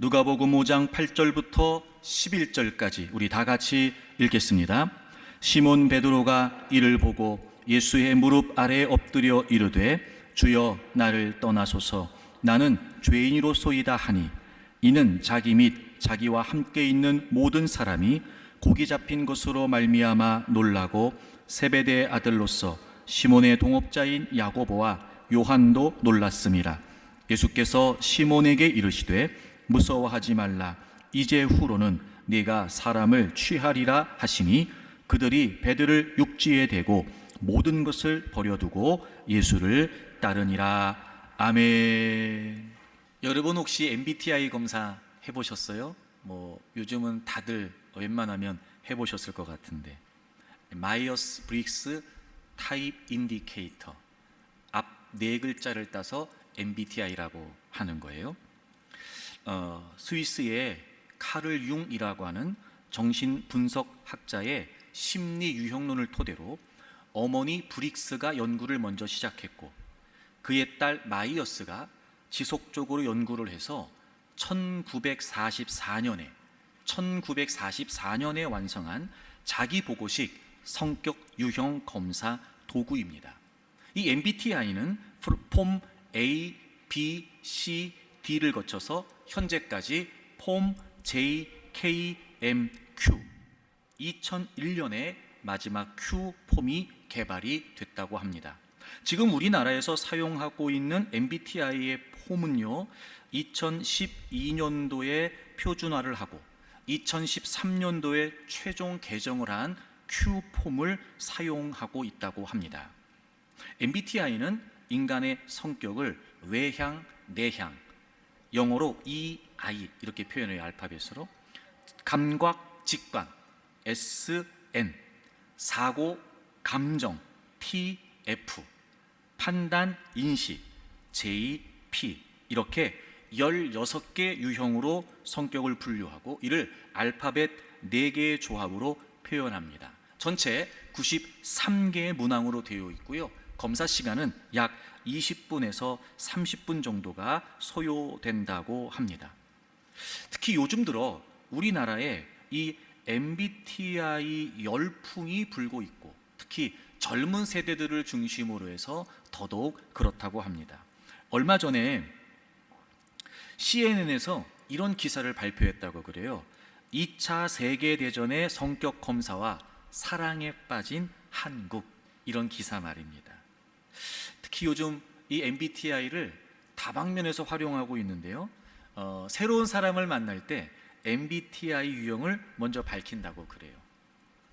누가복음 5장 8절부터 11절까지 우리 다 같이 읽겠습니다. 시몬 베드로가 이를 보고 예수의 무릎 아래에 엎드려 이르되 주여 나를 떠나소서 나는 죄인이로소이다 하니 이는 자기 및 자기와 함께 있는 모든 사람이 고기 잡힌 것으로 말미암아 놀라고 세베대의 아들로서 시몬의 동업자인 야고보와 요한도 놀랐음이라. 예수께서 시몬에게 이르시되 무서워하지 말라. 이제 후로는 네가 사람을 취하리라 하시니 그들이 배들을 육지에 대고 모든 것을 버려두고 예수를 따르니라. 아멘. 여러분 혹시 MBTI 검사 해보셨어요? 요즘은 다들 웬만하면 해보셨을 것 같은데, 마이어스 브릭스 타입 인디케이터, 앞 네 글자를 따서 MBTI라고 하는 거예요. 스위스의 카를 융이라고 하는 정신분석학자의 심리 유형론을 토대로 어머니 브릭스가 연구를 먼저 시작했고, 그의 딸 마이어스가 지속적으로 연구를 해서 1944년에 완성한 자기보고식 성격 유형 검사 도구입니다. 이 MBTI는 폼 A, B, C, D를 거쳐서 현재까지 폼 J, K, M, Q 2001년에 마지막 Q 폼이 개발이 됐다고 합니다. 지금 우리나라에서 사용하고 있는 MBTI의 폼은요, 2012년도에 표준화를 하고 2013년도에 최종 개정을 한 Q 폼을 사용하고 있다고 합니다. MBTI는 인간의 성격을 외향, 내향, 영어로 EI 이렇게 표현해요. 알파벳으로. 감각, 직관, SN, 사고, 감정, TF, 판단, 인식, JP 이렇게 16개 유형으로 성격을 분류하고 이를 알파벳 4개의 조합으로 표현합니다. 전체 93개의 문항으로 되어 있고요. 검사 시간은 약 20분에서 30분 정도가 소요된다고 합니다. 특히 요즘 들어 우리나라에 이 MBTI 열풍이 불고 있고, 특히 젊은 세대들을 중심으로 해서 더더욱 그렇다고 합니다. 얼마 전에 CNN에서 이런 기사를 발표했다고 그래요. 2차 세계대전의 성격 검사와 사랑에 빠진 한국, 이런 기사 말입니다. 특히 요즘 이 MBTI를 다방면에서 활용하고 있는데요. 새로운 사람을 만날 때 MBTI 유형을 먼저 밝힌다고 그래요.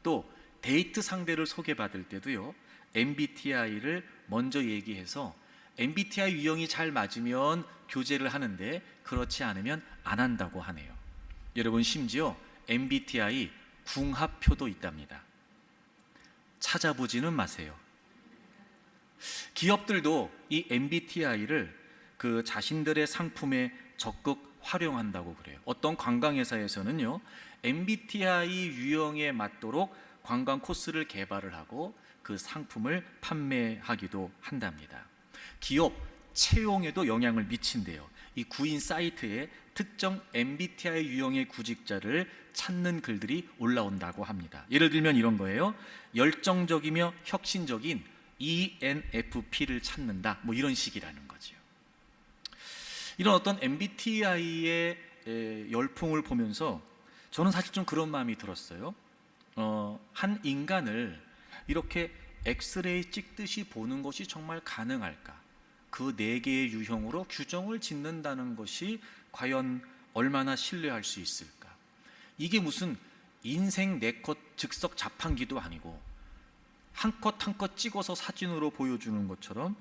또 데이트 상대를 소개받을 때도요, MBTI를 먼저 얘기해서 MBTI 유형이 잘 맞으면 교제를 하는데 그렇지 않으면 안 한다고 하네요. 여러분, 심지어 MBTI 궁합표도 있답니다. 찾아보지는 마세요. 기업들도 이 MBTI를 그 자신들의 상품에 적극 활용한다고 그래요. 어떤 관광회사에서는요, MBTI 유형에 맞도록 관광 코스를 개발을 하고 그 상품을 판매하기도 한답니다. 기업 채용에도 영향을 미친대요. 이 구인 사이트에 특정 MBTI 유형의 구직자를 찾는 글들이 올라온다고 합니다. 예를 들면 이런 거예요. 열정적이며 혁신적인 ENFP를 찾는다, 이런 식이라는 거죠. 이런 어떤 MBTI의 열풍을 보면서 저는 사실 좀 그런 마음이 들었어요. 한 인간을 이렇게 엑스레이 찍듯이 보는 것이 정말 가능할까? 그 4개의 유형으로 규정을 짓는다는 것이 과연 얼마나 신뢰할 수 있을까? 이게 무슨 인생 4컷 즉석 자판기도 아니고 한 컷 한 컷 찍어서 사진으로 보여주는 것처럼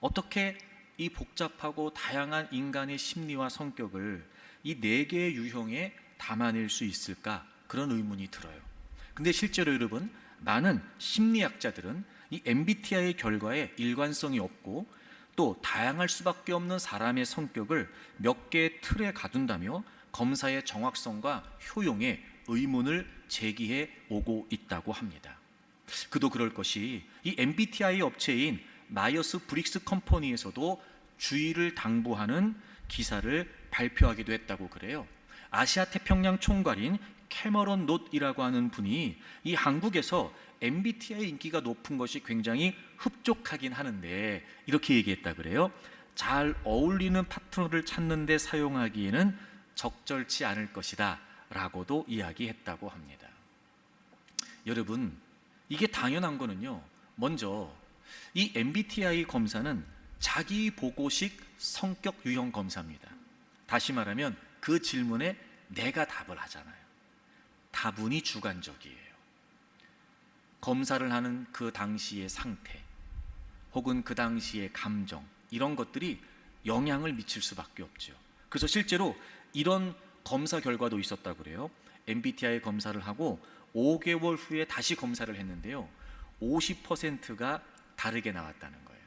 어떻게 이 복잡하고 다양한 인간의 심리와 성격을 이 4개의 유형에 담아낼 수 있을까? 그런 의문이 들어요. 근데 실제로 여러분, 많은 심리학자들은 이 MBTI 결과에 일관성이 없고 또 다양할 수밖에 없는 사람의 성격을 몇 개의 틀에 가둔다며 검사의 정확성과 효용에 의문을 제기해 오고 있다고 합니다. 그도 그럴 것이 이 MBTI 업체인 마이어스 브릭스 컴퍼니에서도 주의를 당부하는 기사를 발표하기도 했다고 그래요. 아시아 태평양 총괄인 캐머런 놋이라고 하는 분이 이 한국에서 MBTI 인기가 높은 것이 굉장히 흡족하긴 하는데 이렇게 얘기했다 그래요. 잘 어울리는 파트너를 찾는 데 사용하기에는 적절치 않을 것이다 라고도 이야기했다고 합니다. 여러분, 이게 당연한 거는요, 먼저 이 MBTI 검사는 자기 보고식 성격 유형 검사입니다. 다시 말하면 그 질문에 내가 답을 하잖아요. 다분히 주관적이에요. 검사를 하는 그 당시의 상태 혹은 그 당시의 감정, 이런 것들이 영향을 미칠 수밖에 없죠. 그래서 실제로 이런 검사 결과도 있었다고 그래요. MBTI 검사를 하고 5개월 후에 다시 검사를 했는데요, 50%가 다르게 나왔다는 거예요.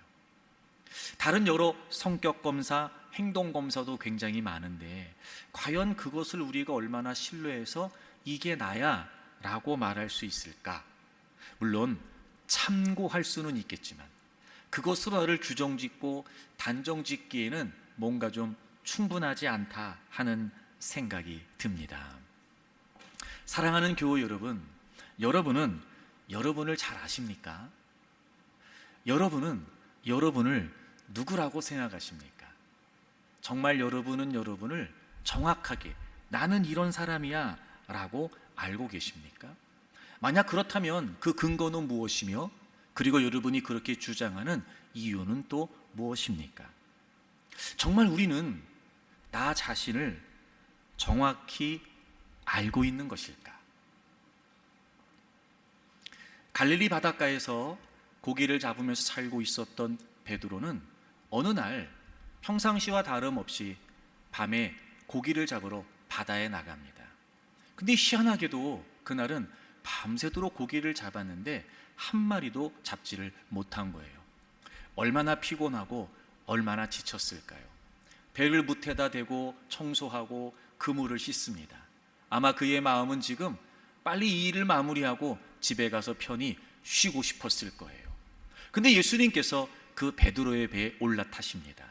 다른 여러 성격 검사, 행동 검사도 굉장히 많은데 과연 그것을 우리가 얼마나 신뢰해서 이게 나야 라고 말할 수 있을까? 물론 참고할 수는 있겠지만 그것으로 나를 규정짓고 단정짓기에는 뭔가 좀 충분하지 않다 하는 생각이 듭니다. 사랑하는 교우 여러분, 여러분은 여러분을 잘 아십니까? 여러분은 여러분을 누구라고 생각하십니까? 정말 여러분은 여러분을 정확하게 나는 이런 사람이야 라고 알고 계십니까? 만약 그렇다면 그 근거는 무엇이며, 그리고 여러분이 그렇게 주장하는 이유는 또 무엇입니까? 정말 우리는 나 자신을 정확히 알고 있는 것일까? 갈릴리 바닷가에서 고기를 잡으면서 살고 있었던 베드로는 어느 날 평상시와 다름없이 밤에 고기를 잡으러 바다에 나갑니다. 근데 희한하게도 그날은 밤새도록 고기를 잡았는데 한 마리도 잡지를 못한 거예요. 얼마나 피곤하고 얼마나 지쳤을까요? 배를 무태다 대고 청소하고 그물을 씻습니다. 아마 그의 마음은 지금 빨리 이 일을 마무리하고 집에 가서 편히 쉬고 싶었을 거예요. 근데 예수님께서 그 베드로의 배에 올라타십니다.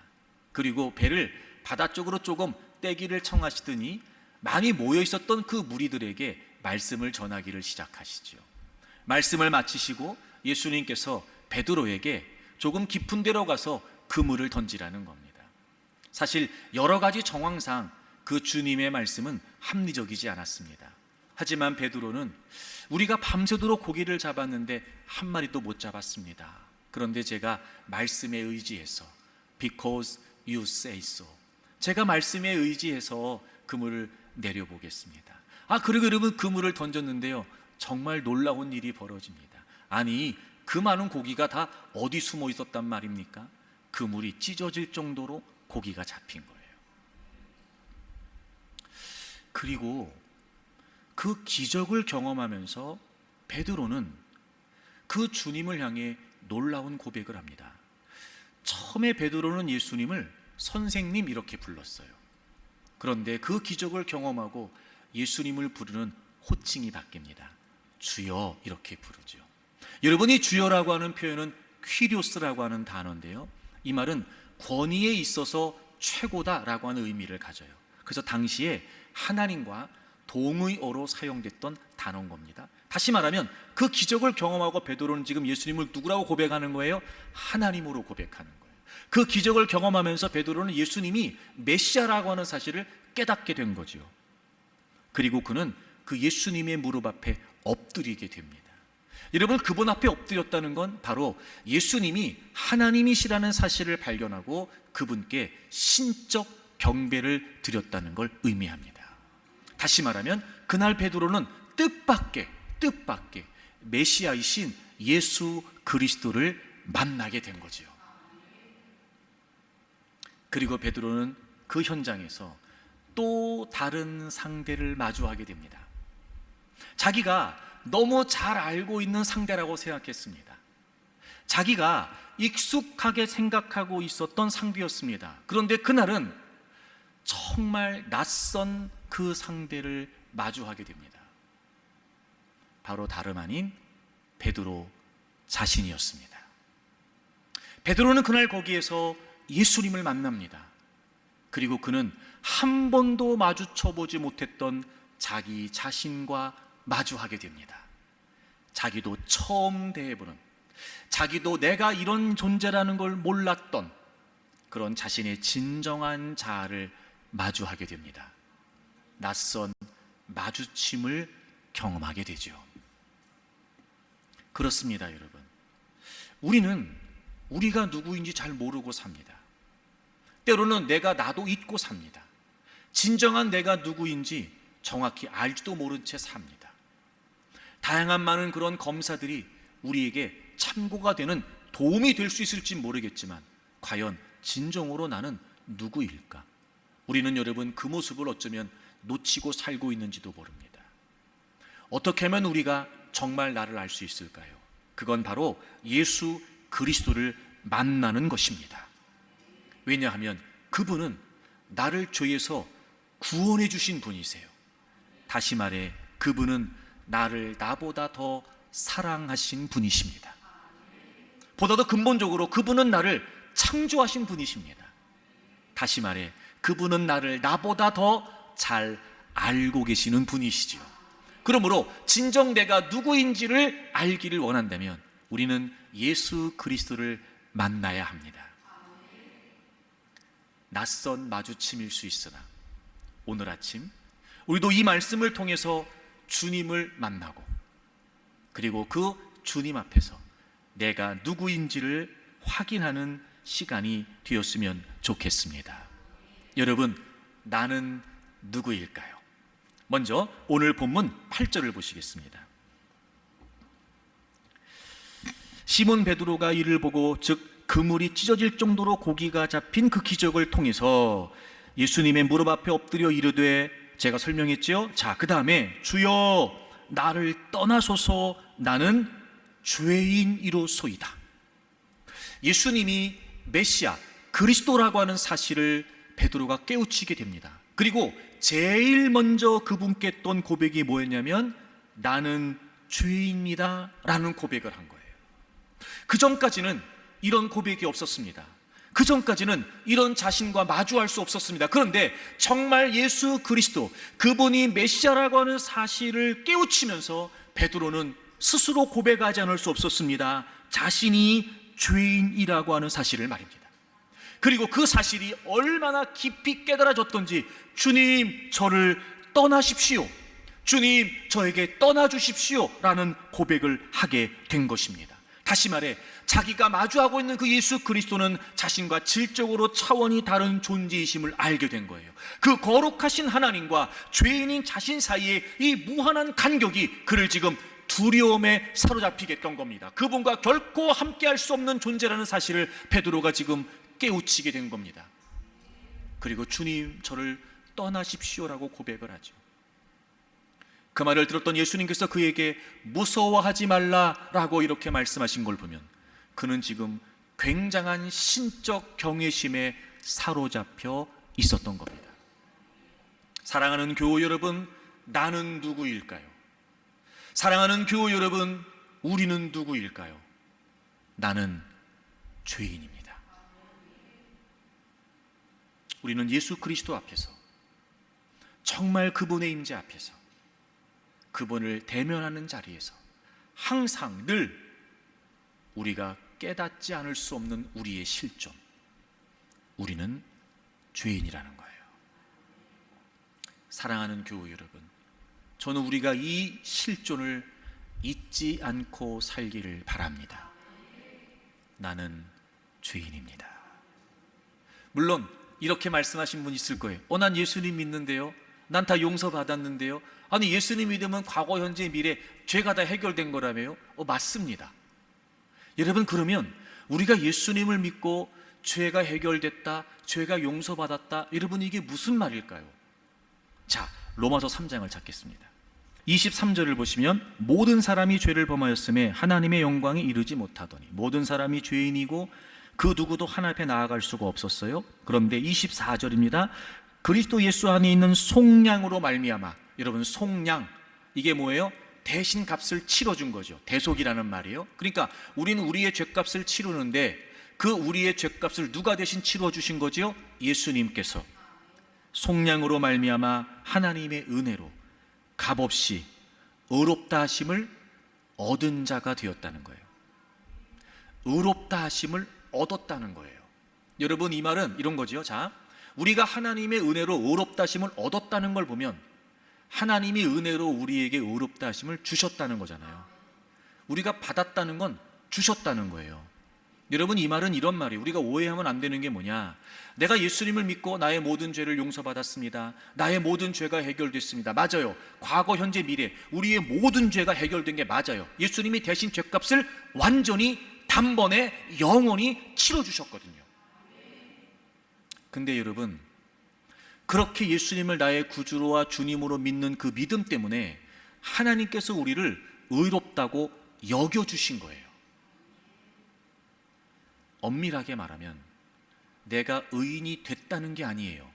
그리고 배를 바다 쪽으로 조금 떼기를 청하시더니 많이 모여 있었던 그 무리들에게 말씀을 전하기를 시작하시죠. 말씀을 마치시고 예수님께서 베드로에게 조금 깊은 데로 가서 그물을 던지라는 겁니다. 사실 여러 가지 정황상 그 주님의 말씀은 합리적이지 않았습니다. 하지만 베드로는 우리가 밤새도록 고기를 잡았는데 한 마리도 못 잡았습니다. 그런데 제가 말씀에 의지해서 Because you say so, 제가 말씀에 의지해서 그물을 내려보겠습니다. 그리고 여러분, 그물을 던졌는데요, 정말 놀라운 일이 벌어집니다. 아니, 그 많은 고기가 다 어디 숨어 있었단 말입니까? 그물이 찢어질 정도로 고기가 잡힌 거예요. 그리고 그 기적을 경험하면서 베드로는 그 주님을 향해 놀라운 고백을 합니다. 처음에 베드로는 예수님을 선생님 이렇게 불렀어요. 그런데 그 기적을 경험하고 예수님을 부르는 호칭이 바뀝니다. 주여 이렇게 부르죠. 여러분이 주여라고 하는 표현은 퀴리오스라고 하는 단어인데요, 이 말은 권위에 있어서 최고다라고 하는 의미를 가져요. 그래서 당시에 하나님과 동의어로 사용됐던 단어인 겁니다. 다시 말하면 그 기적을 경험하고 베드로는 지금 예수님을 누구라고 고백하는 거예요? 하나님으로 고백하는 거예요. 그 기적을 경험하면서 베드로는 예수님이 메시아라고 하는 사실을 깨닫게 된 거죠. 그리고 그는 그 예수님의 무릎 앞에 엎드리게 됩니다. 여러분, 그분 앞에 엎드렸다는 건 바로 예수님이 하나님이시라는 사실을 발견하고 그분께 신적 경배를 드렸다는 걸 의미합니다. 다시 말하면 그날 베드로는 뜻밖의 메시아이신 예수 그리스도를 만나게 된 거죠. 그리고 베드로는 그 현장에서 또 다른 상대를 마주하게 됩니다. 자기가 너무 잘 알고 있는 상대라고 생각했습니다. 자기가 익숙하게 생각하고 있었던 상대였습니다. 그런데 그날은 정말 낯선 그 상대를 마주하게 됩니다. 바로 다름 아닌 베드로 자신이었습니다. 베드로는 그날 거기에서 예수님을 만납니다. 그리고 그는 한 번도 마주쳐보지 못했던 자기 자신과 마주하게 됩니다. 자기도 처음 대해보는, 자기도 내가 이런 존재라는 걸 몰랐던 그런 자신의 진정한 자아를 마주하게 됩니다. 낯선 마주침을 경험하게 되죠. 그렇습니다, 여러분. 우리는 우리가 누구인지 잘 모르고 삽니다. 때로는 내가 나도 잊고 삽니다. 진정한 내가 누구인지 정확히 알지도 모른 채 삽니다. 다양한 많은 그런 검사들이 우리에게 참고가 되는 도움이 될 수 있을지 모르겠지만 과연 진정으로 나는 누구일까? 우리는 여러분 그 모습을 어쩌면 놓치고 살고 있는지도 모릅니다. 어떻게 하면 우리가 정말 나를 알 수 있을까요? 그건 바로 예수 그리스도를 만나는 것입니다. 왜냐하면 그분은 나를 죄에서 구원해 주신 분이세요. 다시 말해 그분은 나를 나보다 더 사랑하신 분이십니다. 보다 더 근본적으로 그분은 나를 창조하신 분이십니다. 다시 말해 그분은 나를 나보다 더 잘 알고 계시는 분이시죠. 그러므로 진정 내가 누구인지를 알기를 원한다면 우리는 예수 그리스도를 만나야 합니다. 낯선 마주침일 수 있으나 오늘 아침 우리도 이 말씀을 통해서 주님을 만나고 그리고 그 주님 앞에서 내가 누구인지를 확인하는 시간이 되었으면 좋겠습니다. 여러분, 나는 누구일까요? 먼저 오늘 본문 8절을 보시겠습니다. 시몬 베드로가 이를 보고 즉 그물이 찢어질 정도로 고기가 잡힌 그 기적을 통해서 예수님의 무릎 앞에 엎드려 이르되, 제가 설명했지요. 자, 그 다음에 주여 나를 떠나소서 나는 죄인이로소이다. 예수님이 메시아 그리스도라고 하는 사실을 베드로가 깨우치게 됩니다. 그리고 제일 먼저 그분께 했던 고백이 뭐였냐면 나는 죄인입니다 라는 고백을 한 거예요. 그 전까지는 이런 고백이 없었습니다. 그 전까지는 이런 자신과 마주할 수 없었습니다. 그런데 정말 예수 그리스도 그분이 메시아라고 하는 사실을 깨우치면서 베드로는 스스로 고백하지 않을 수 없었습니다. 자신이 죄인이라고 하는 사실을 말입니다. 그리고 그 사실이 얼마나 깊이 깨달아졌던지 주님 저를 떠나십시오, 주님 저에게 떠나주십시오 라는 고백을 하게 된 것입니다. 다시 말해 자기가 마주하고 있는 그 예수 그리스도는 자신과 질적으로 차원이 다른 존재이심을 알게 된 거예요. 그 거룩하신 하나님과 죄인인 자신 사이에 이 무한한 간격이 그를 지금 두려움에 사로잡히게 했던 겁니다. 그분과 결코 함께할 수 없는 존재라는 사실을 베드로가 지금 깨우치게 된 겁니다. 그리고 주님 저를 떠나십시오라고 고백을 하죠. 그 말을 들었던 예수님께서 그에게 무서워하지 말라라고 이렇게 말씀하신 걸 보면 그는 지금 굉장한 신적 경외심에 사로잡혀 있었던 겁니다. 사랑하는 교우 여러분, 나는 누구일까요? 사랑하는 교우 여러분, 우리는 누구일까요? 나는 죄인입니다. 우리는 예수 그리스도 앞에서 정말 그분의 임재 앞에서 그분을 대면하는 자리에서 항상 늘 우리가 깨닫지 않을 수 없는 우리의 실존, 우리는 죄인이라는 거예요. 사랑하는 교우 여러분, 저는 우리가 이 실존을 잊지 않고 살기를 바랍니다. 나는 죄인입니다. 물론 이렇게 말씀하신 분 있을 거예요. 난 예수님 믿는데요, 난 다 용서받았는데요. 아니 예수님 믿으면 과거 현재 미래 죄가 다 해결된 거라며요? 맞습니다. 여러분, 그러면 우리가 예수님을 믿고 죄가 해결됐다, 죄가 용서받았다, 여러분 이게 무슨 말일까요? 자, 로마서 3장을 찾겠습니다. 23절을 보시면 모든 사람이 죄를 범하였음에 하나님의 영광에 이르지 못하더니 모든 사람이 죄인이고 그 누구도 하나님 앞에 나아갈 수가 없었어요. 그런데 24절입니다. 그리스도 예수 안에 있는 속량으로 말미암아, 여러분 속량 이게 뭐예요? 대신 값을 치러준 거죠. 대속이라는 말이에요. 그러니까 우리는 우리의 죄값을 치르는데 그 우리의 죄값을 누가 대신 치러주신 거죠? 예수님께서. 속량으로 말미암아 하나님의 은혜로 값없이 의롭다 하심을 얻은 자가 되었다는 거예요. 의롭다 하심을 얻었다는 거예요. 여러분, 이 말은 이런 거죠. 자, 우리가 하나님의 은혜로 의롭다 하심을 얻었다는 걸 보면 하나님이 은혜로 우리에게 의롭다 하심을 주셨다는 거잖아요. 우리가 받았다는 건 주셨다는 거예요. 여러분, 이 말은 이런 말이에요. 우리가 오해하면 안 되는 게 뭐냐, 내가 예수님을 믿고 나의 모든 죄를 용서받았습니다, 나의 모든 죄가 해결됐습니다. 맞아요. 과거, 현재, 미래 우리의 모든 죄가 해결된 게 맞아요. 예수님이 대신 죄값을 완전히 단번에 영원히 치러주셨거든요. 근데 여러분, 그렇게 예수님을 나의 구주로와 주님으로 믿는 그 믿음 때문에 하나님께서 우리를 의롭다고 여겨주신 거예요. 엄밀하게 말하면 내가 의인이 됐다는 게 아니에요.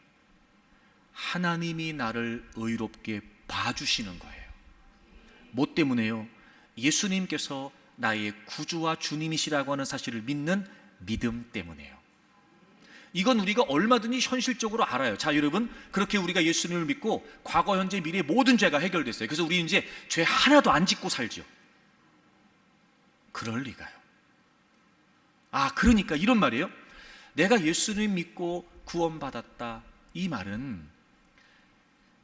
하나님이 나를 의롭게 봐주시는 거예요. 뭐 때문에요? 예수님께서 나의 구주와 주님이시라고 하는 사실을 믿는 믿음 때문에요. 이건 우리가 얼마든지 현실적으로 알아요. 자, 여러분, 그렇게 우리가 예수님을 믿고 과거, 현재, 미래 모든 죄가 해결됐어요. 그래서 우리 이제 죄 하나도 안 짓고 살죠. 그럴 리가요. 그러니까 이런 말이에요. 내가 예수님 믿고 구원받았다, 이 말은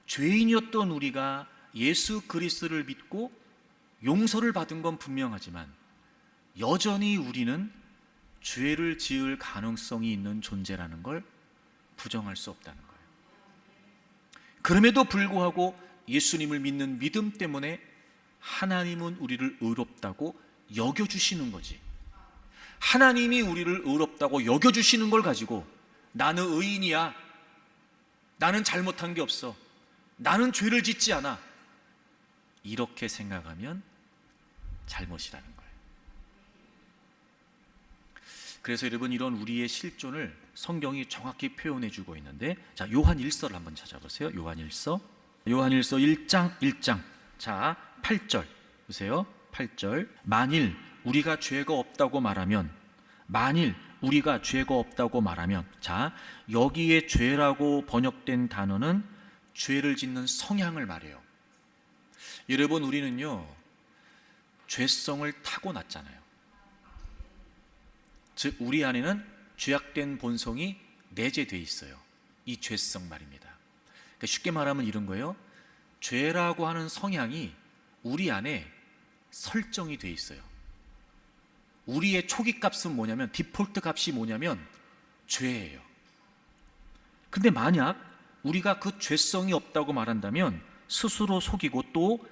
죄인이었던 우리가 예수 그리스도를 믿고 용서를 받은 건 분명하지만 여전히 우리는 죄를 지을 가능성이 있는 존재라는 걸 부정할 수 없다는 거예요. 그럼에도 불구하고 예수님을 믿는 믿음 때문에 하나님은 우리를 의롭다고 여겨주시는 거지. 하나님이 우리를 의롭다고 여겨주시는 걸 가지고 나는 의인이야, 나는 잘못한 게 없어, 나는 죄를 짓지 않아, 이렇게 생각하면 잘못이라는 거예요. 그래서 여러분, 이런 우리의 실존을 성경이 정확히 표현해 주고 있는데, 자, 요한 1서를 한번 찾아보세요. 요한 1서 1장 자, 8절 보세요. 8절. 만일 우리가 죄가 없다고 말하면, 자, 여기에 죄라고 번역된 단어는 죄를 짓는 성향을 말해요. 여러분, 우리는요 죄성을 타고났잖아요. 즉 우리 안에는 죄악된 본성이 내재되어 있어요. 이 죄성 말입니다. 그러니까 쉽게 말하면 이런 거예요. 죄라고 하는 성향이 우리 안에 설정이 되어 있어요. 우리의 초기 값은 뭐냐면, 디폴트 값이 뭐냐면 죄예요. 근데 만약 우리가 그 죄성이 없다고 말한다면 스스로 속이고 또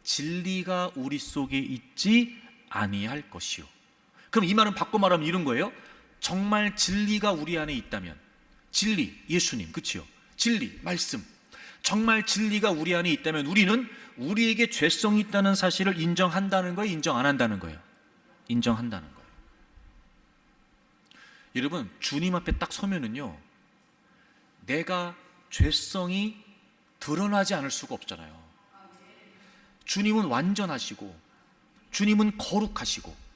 진리가 우리 속에 있지 아니할 것이요. 그럼 이 말은 바꿔 말하면 이런 거예요. 정말 진리가 우리 안에 있다면, 진리, 예수님, 그치요? 진리, 말씀, 정말 진리가 우리 안에 있다면 우리는 우리에게 죄성이 있다는 사실을 인정한다는 거예요? 인정 안 한다는 거예요? 인정한다는 거예요. 여러분, 주님 앞에 딱 서면은요 내가 죄성이 드러나지 않을 수가 없잖아요. 주님은 완전하시고 주님은 거룩하시고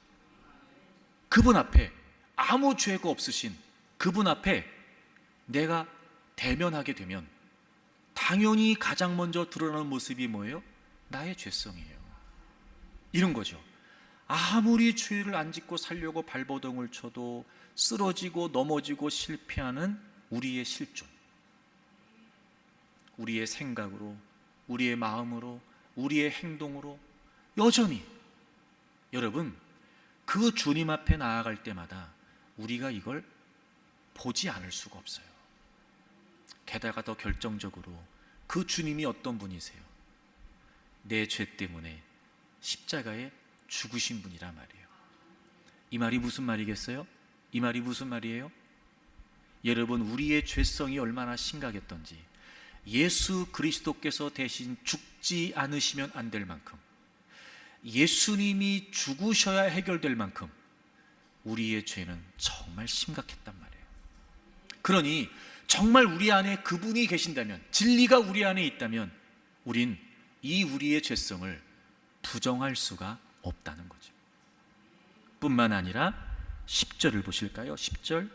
그분 앞에, 아무 죄가 없으신 그분 앞에 내가 대면하게 되면 당연히 가장 먼저 드러나는 모습이 뭐예요? 나의 죄성이에요. 이런 거죠. 아무리 죄를 안 짓고 살려고 발버둥을 쳐도 쓰러지고 넘어지고 실패하는 우리의 실존, 우리의 생각으로, 우리의 마음으로, 우리의 행동으로 여전히, 여러분, 그 주님 앞에 나아갈 때마다 우리가 이걸 보지 않을 수가 없어요. 게다가 더 결정적으로 그 주님이 어떤 분이세요? 내 죄 때문에 십자가에 죽으신 분이라 말이에요. 이 말이 무슨 말이겠어요? 이 말이 무슨 말이에요? 여러분, 우리의 죄성이 얼마나 심각했던지 예수 그리스도께서 대신 죽지 않으시면 안 될 만큼, 예수님이 죽으셔야 해결될 만큼 우리의 죄는 정말 심각했단 말이에요. 그러니 정말 우리 안에 그분이 계신다면, 진리가 우리 안에 있다면 우린 이 우리의 죄성을 부정할 수가 없다는 거죠. 뿐만 아니라 10절을 보실까요? 10절.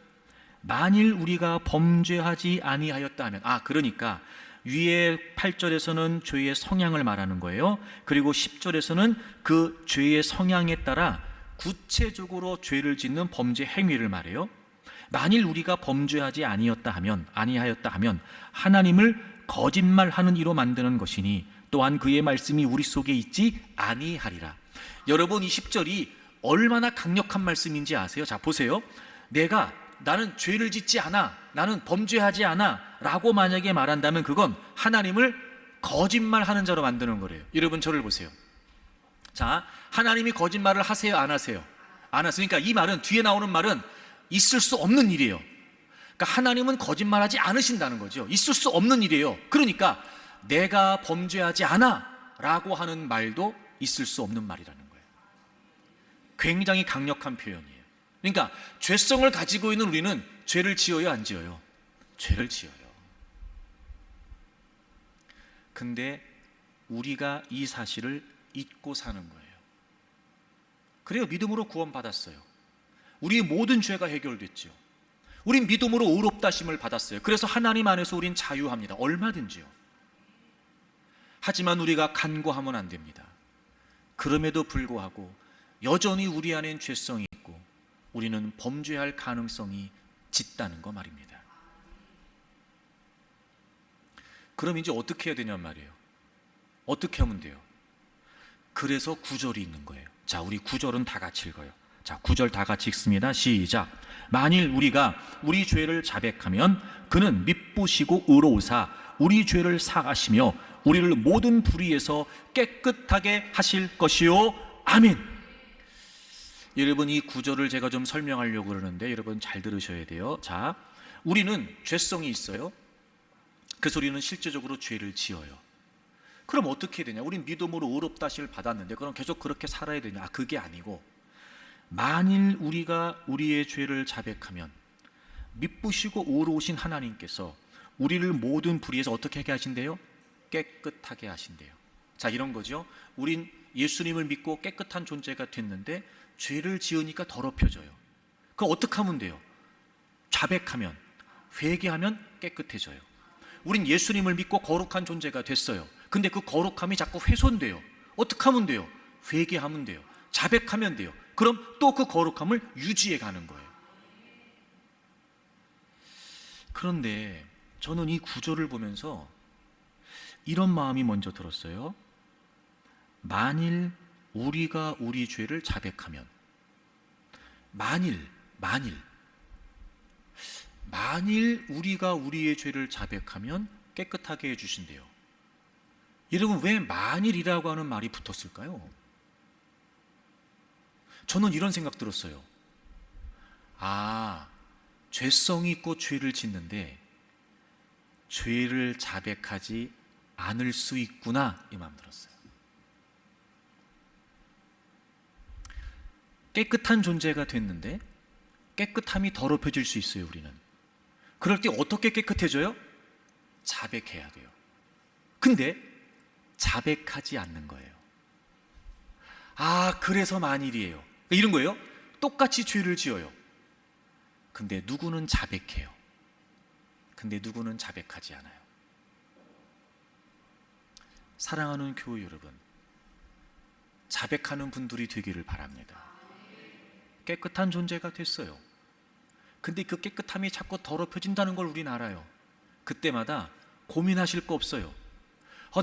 만일 우리가 범죄하지 아니하였다 하면, 그러니까 위에 8절에서는 죄의 성향을 말하는 거예요. 그리고 10절에서는 그 죄의 성향에 따라 구체적으로 죄를 짓는 범죄 행위를 말해요. 만일 우리가 범죄하지 아니하였다 하면 하나님을 거짓말하는 이로 만드는 것이니 또한 그의 말씀이 우리 속에 있지 아니하리라. 여러분, 이 10절이 얼마나 강력한 말씀인지 아세요? 자, 보세요. 나는 죄를 짓지 않아, 나는 범죄하지 않아 라고 만약에 말한다면 그건 하나님을 거짓말하는 자로 만드는 거래요. 여러분, 저를 보세요. 자, 하나님이 거짓말을 하세요, 안 하세요? 안 하세요. 그러니까 이 말은, 뒤에 나오는 말은 있을 수 없는 일이에요. 그러니까 하나님은 거짓말하지 않으신다는 거죠. 있을 수 없는 일이에요. 그러니까 내가 범죄하지 않아 라고 하는 말도 있을 수 없는 말이라는 거예요. 굉장히 강력한 표현이에요. 그러니까 죄성을 가지고 있는 우리는 죄를 지어요, 안 지어요? 죄를 지어요. 근데 우리가 이 사실을 잊고 사는 거예요. 그래요, 믿음으로 구원받았어요. 우리의 모든 죄가 해결됐죠. 우린 믿음으로 의롭다심을 받았어요. 그래서 하나님 안에서 우린 자유합니다. 얼마든지요. 하지만 우리가 간과하면 안 됩니다. 그럼에도 불구하고 여전히 우리 안엔 죄성이 있고 우리는 범죄할 가능성이 짙다는 거 말입니다. 그럼 이제 어떻게 해야 되냔 말이에요. 어떻게 하면 돼요? 그래서 9절이 있는 거예요. 자, 우리 9절은 다 같이 읽어요. 자, 9절 다 같이 읽습니다. 시작. 만일 우리가 우리 죄를 자백하면 그는 미쁘시고 의로우사 우리 죄를 사하시며 우리를 모든 불의에서 깨끗하게 하실 것이요. 아멘. 여러분, 이 9절을 제가 좀 설명하려고 그러는데 여러분 잘 들으셔야 돼요. 자, 우리는 죄성이 있어요. 그래서 우리는 실제적으로 죄를 지어요. 그럼 어떻게 되냐? 우린 믿음으로 의롭다심을 받았는데 그럼 계속 그렇게 살아야 되냐? 그게 아니고, 만일 우리가 우리의 죄를 자백하면 미쁘시고 의로우신 하나님께서 우리를 모든 불의에서 어떻게 하게 하신대요? 깨끗하게 하신대요. 자, 이런 거죠. 우린 예수님을 믿고 깨끗한 존재가 됐는데 죄를 지으니까 더럽혀져요. 그럼 어떻게 하면 돼요? 자백하면, 회개하면 깨끗해져요. 우린 예수님을 믿고 거룩한 존재가 됐어요. 근데 그 거룩함이 자꾸 훼손돼요. 어떻게 하면 돼요? 회개하면 돼요. 자백하면 돼요. 그럼 또 그 거룩함을 유지해 가는 거예요. 그런데 저는 이 구절을 보면서 이런 마음이 먼저 들었어요. 만일 우리가 우리 죄를 자백하면, 만일 우리가 우리의 죄를 자백하면 깨끗하게 해주신대요. 여러분, 왜 만일이라고 하는 말이 붙었을까요? 저는 이런 생각 들었어요. 죄성이 있고 죄를 짓는데 죄를 자백하지 않을 수 있구나, 이 마음 들었어요. 깨끗한 존재가 됐는데 깨끗함이 더럽혀질 수 있어요, 우리는. 그럴 때 어떻게 깨끗해져요? 자백해야 돼요. 근데 자백하지 않는 거예요. 그래서 만일이에요. 이런 거예요. 똑같이 죄를 지어요. 근데 누구는 자백해요. 근데 누구는 자백하지 않아요. 사랑하는 교회 여러분, 자백하는 분들이 되기를 바랍니다. 깨끗한 존재가 됐어요. 근데 그 깨끗함이 자꾸 더럽혀진다는 걸 우린 알아요. 그때마다 고민하실 거 없어요.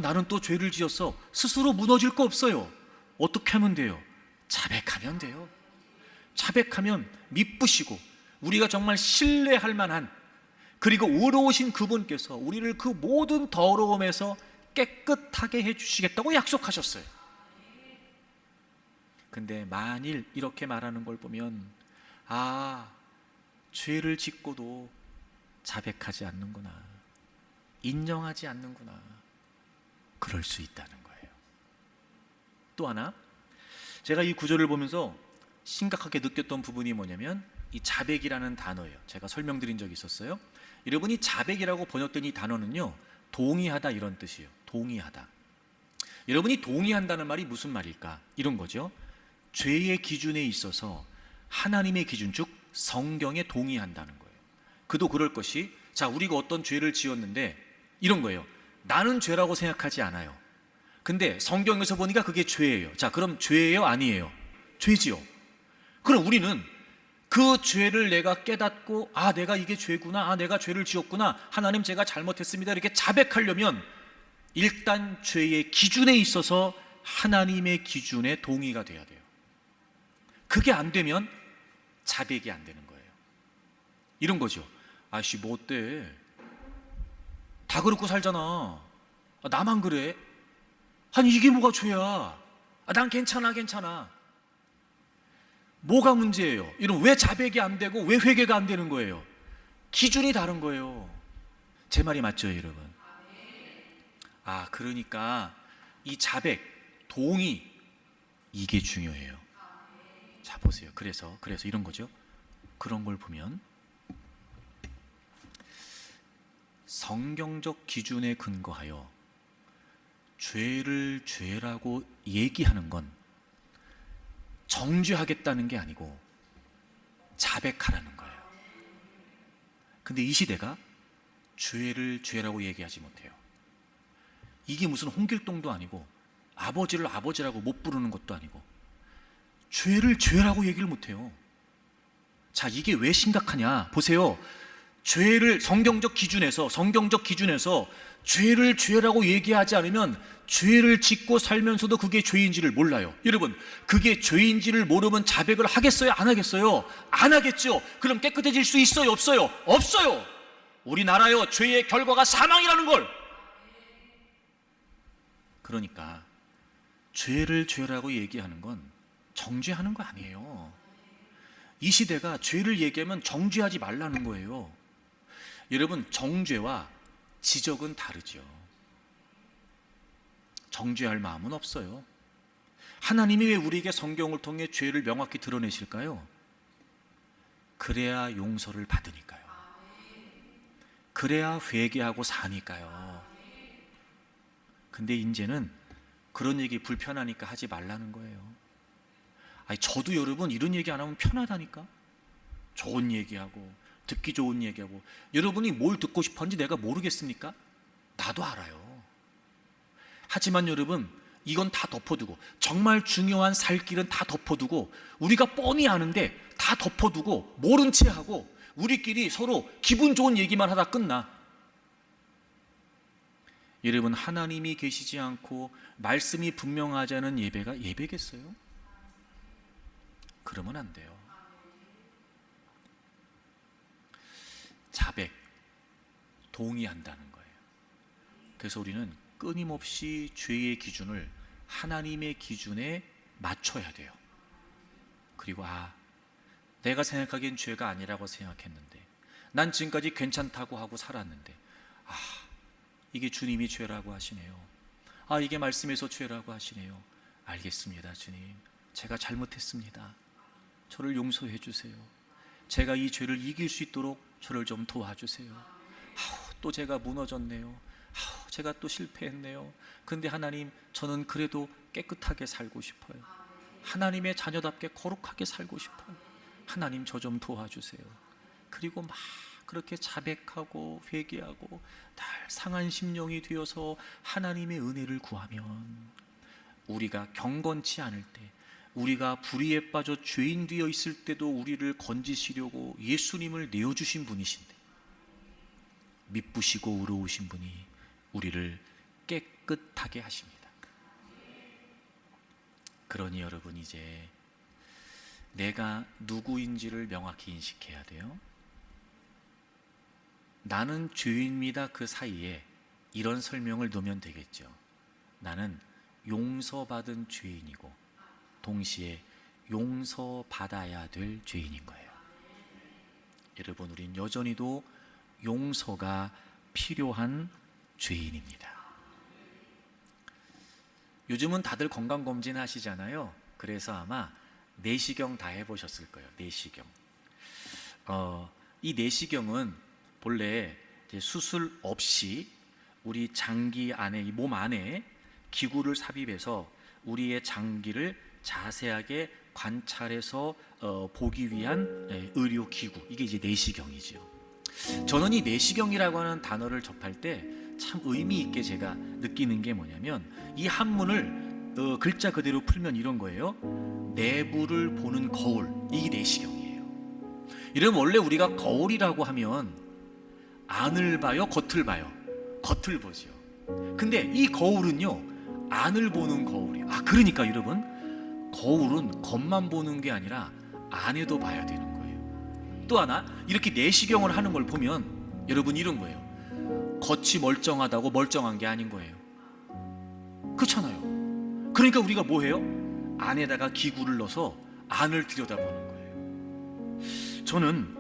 나는 또 죄를 지었어. 스스로 무너질 거 없어요. 어떻게 하면 돼요? 자백하면 돼요. 자백하면 미쁘시고 우리가 정말 신뢰할 만한, 그리고 의로우신 그분께서 우리를 그 모든 더러움에서 깨끗하게 해주시겠다고 약속하셨어요. 근데 만일 이렇게 말하는 걸 보면 죄를 짓고도 자백하지 않는구나, 인정하지 않는구나, 그럴 수 있다는 거예요. 또 하나, 제가 이 구절을 보면서 심각하게 느꼈던 부분이 뭐냐면 이 자백이라는 단어예요. 제가 설명드린 적이 있었어요. 여러분이 자백이라고 번역된 이 단어는요, 동의하다 이런 뜻이에요. 동의하다. 여러분이 동의한다는 말이 무슨 말일까? 이런 거죠. 죄의 기준에 있어서 하나님의 기준, 즉 성경에 동의한다는 거예요. 그도 그럴 것이, 자, 우리가 어떤 죄를 지었는데 이런 거예요. 나는 죄라고 생각하지 않아요. 근데 성경에서 보니까 그게 죄예요. 자, 그럼 죄예요? 아니에요? 죄지요. 그럼 우리는 그 죄를 내가 깨닫고, 아, 내가 이게 죄구나, 아, 내가 죄를 지었구나, 하나님 제가 잘못했습니다, 이렇게 자백하려면 일단 죄의 기준에 있어서 하나님의 기준에 동의가 돼야 돼요. 그게 안 되면 자백이 안 되는 거예요. 이런 거죠. 아씨, 뭐 어때? 다 그렇고 살잖아. 아, 나만 그래? 아니, 이게 뭐가 죄야? 아, 난 괜찮아. 뭐가 문제예요? 이런, 왜 자백이 안 되고 왜 회개가 안 되는 거예요? 기준이 다른 거예요. 제 말이 맞죠, 여러분? 아, 그러니까 이 자백, 동의, 이게 중요해요. 자, 보세요. 그래서 이런 거죠. 그런 걸 보면 성경적 기준에 근거하여 죄를 죄라고 얘기하는 건 정죄하겠다는 게 아니고 자백하라는 거예요. 근데 이 시대가 죄를 죄라고 얘기하지 못해요. 이게 무슨 홍길동도 아니고 아버지를 아버지라고 못 부르는 것도 아니고 죄를 죄라고 얘기를 못해요. 자, 이게 왜 심각하냐? 보세요. 죄를 성경적 기준에서 죄를 죄라고 얘기하지 않으면 죄를 짓고 살면서도 그게 죄인지를 몰라요. 여러분, 그게 죄인지를 모르면 자백을 하겠어요? 안 하겠어요? 안 하겠죠. 그럼 깨끗해질 수 있어요? 없어요? 없어요. 우리나라요, 죄의 결과가 사망이라는 걸. 그러니까 죄를 죄라고 얘기하는 건 정죄하는 거 아니에요. 이 시대가 죄를 얘기하면 정죄하지 말라는 거예요. 여러분, 정죄와 지적은 다르죠. 정죄할 마음은 없어요. 하나님이 왜 우리에게 성경을 통해 죄를 명확히 드러내실까요? 그래야 용서를 받으니까요. 그래야 회개하고 사니까요. 근데 이제는 그런 얘기 불편하니까 하지 말라는 거예요. 아니, 저도 여러분 이런 얘기 안 하면 편하다니까. 좋은 얘기하고 듣기 좋은 얘기하고. 여러분이 뭘 듣고 싶었는지 내가 모르겠습니까? 나도 알아요. 하지만 여러분, 이건 다 덮어두고, 정말 중요한 살 길은 다 덮어두고, 우리가 뻔히 아는데 다 덮어두고 모른 채 하고 우리끼리 서로 기분 좋은 얘기만 하다 끝나. 여러분, 하나님이 계시지 않고 말씀이 분명하지 않은 예배가 예배겠어요? 그러면 안 돼요. 자백, 동의한다는 거예요. 그래서 우리는 끊임없이 죄의 기준을 하나님의 기준에 맞춰야 돼요. 그리고 내가 생각하기엔 죄가 아니라고 생각했는데, 난 지금까지 괜찮다고 하고 살았는데, 이게 주님이 죄라고 하시네요. 이게 말씀에서 죄라고 하시네요. 알겠습니다, 주님. 제가 잘못했습니다. 저를 용서해 주세요. 제가 이 죄를 이길 수 있도록 저를 좀 도와주세요. 또 제가 무너졌네요. 제가 또 실패했네요. 근데 하나님, 저는 그래도 깨끗하게 살고 싶어요. 하나님의 자녀답게 거룩하게 살고 싶어요. 하나님, 저 좀 도와주세요. 그리고 막 그렇게 자백하고 회개하고 날 상한 심령이 되어서 하나님의 은혜를 구하면, 우리가 경건치 않을 때, 우리가 불의에 빠져 죄인 되어 있을 때도 우리를 건지시려고 예수님을 내어주신 분이신데, 미쁘시고 의로우신 분이 우리를 깨끗하게 하십니다. 그러니 여러분, 이제 내가 누구인지를 명확히 인식해야 돼요. 나는 죄인입니다. 그 사이에 이런 설명을 넣으면 되겠죠. 나는 용서받은 죄인이고 동시에 용서받아야 될 죄인인 거예요. 여러분, 우린 여전히도 용서가 필요한 죄인입니다. 요즘은 다들 건강검진 하시잖아요. 그래서 아마 내시경 다 해보셨을 거예요. 내시경. 이 내시경은 본래 수술 없이 우리 장기 안에, 이 몸 안에 기구를 삽입해서 우리의 장기를 자세하게 관찰해서 보기 위한 의료 기구, 이게 이제 내시경이죠. 저는 이 내시경이라고 하는 단어를 접할 때 참 의미 있게 제가 느끼는 게 뭐냐면, 이 한문을 글자 그대로 풀면 이런 거예요. 내부를 보는 거울, 이게 내시경이에요. 이러면 원래 우리가 거울이라고 하면 안을 봐요, 겉을 봐요? 겉을 보죠. 근데 이 거울은요, 안을 보는 거울이에요. 그러니까 여러분, 거울은 겉만 보는 게 아니라 안에도 봐야 되는 거예요. 또 하나, 이렇게 내시경을 하는 걸 보면 여러분 이런 거예요. 겉이 멀쩡하다고 멀쩡한 게 아닌 거예요. 그렇잖아요. 그러니까 우리가 뭐 해요? 안에다가 기구를 넣어서 안을 들여다보는 거예요. 저는